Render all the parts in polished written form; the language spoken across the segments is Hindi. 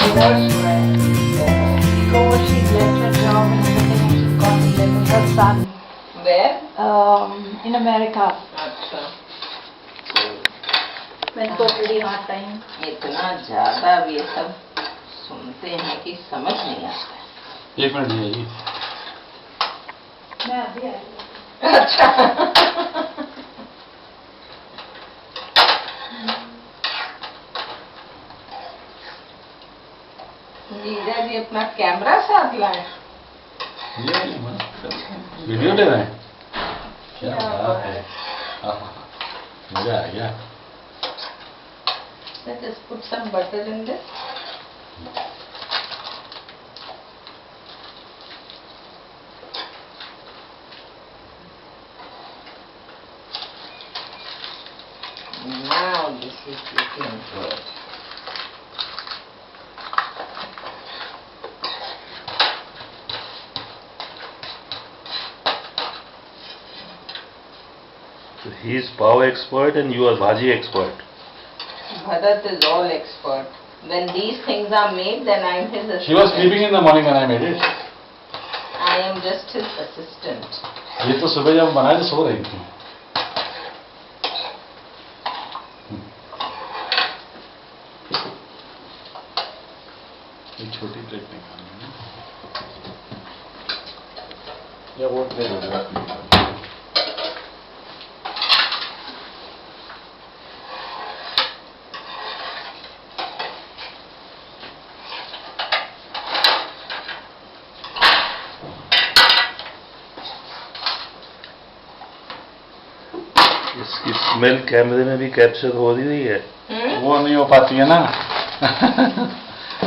divorce हुआ है, so she left her job and everything and she's gone to live with her son Where? in America. अच्छा, When totally hard time. इतना ज्यादा अब ये सब सुनते हैं कि समझ नहीं आता है। 1 मिनट जी। मैं अभी आई। अच्छा। जीजा जी अपना कैमरा साथ लाए। वीडियो ले रहे हैं, क्या बात है, मजा आ गया। Just put some butter in this. Now this is looking good. So he is pav expert and you are bhaji expert. Bharat is all expert. When these things are made, then I am his assistant. She was sleeping in the morning when I made it. I am just his assistant. ये तो सुबह जब बनाए तो सो रही थी। एक छोटी प्लेट निकालनी है या वो प्लेट होगा। इसकी स्मेल कैमरे में भी कैप्चर हो रही है। वो नहीं हो पाती है ना।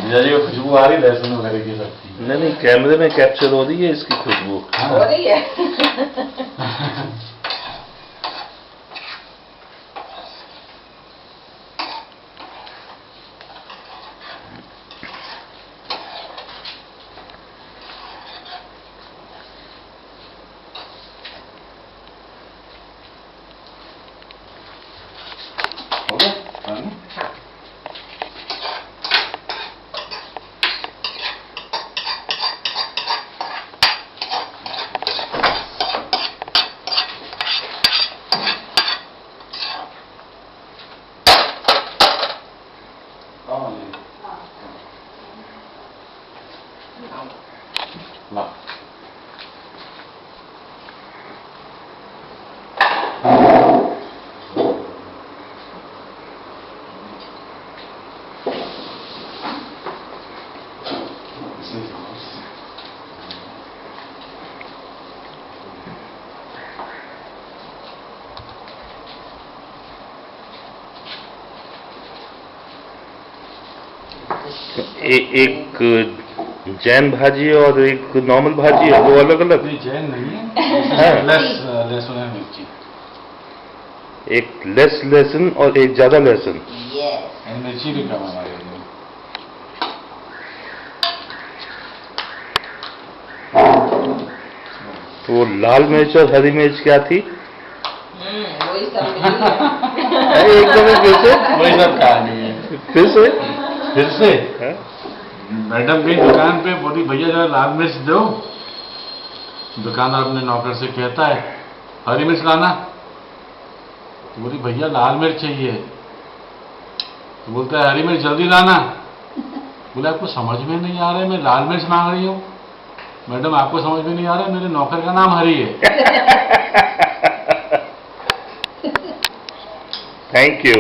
जैसे खुशबू आ रही लहसुन वगैरह की सबकी। नहीं, कैमरे में कैप्चर हो रही है इसकी खुशबू। हो रही है। हो गया? हाँ। ला। एक जैन भाजी और एक नॉर्मल भाजी है, वो अलग अलग। नहीं, जैन नहीं है। लहसुन है, मिर्ची। एक लेस लहसुन और एक ज्यादा लहसुन। Yes. मिर्ची भी कम हमारे लिए। तो वो लाल मिर्च और हरी मिर्च क्या थी? वही सब मिली है। एकदम फिर से वही सब कहानी है। फिर से हाँ? मैडम गई दुकान पे, बोली भैया जरा लाल मिर्च दो। दुकानदार अपने नौकर से कहता है हरी मिर्च लाना। तो बोली भैया लाल मिर्च चाहिए। तो बोलता है हरी मिर्च जल्दी लाना। बोले आपको समझ में नहीं आ रहा है, मैं लाल मिर्च मांग रही हूँ। मैडम आपको समझ में नहीं आ रहा है, मेरे नौकर का नाम हरी है। Thank you.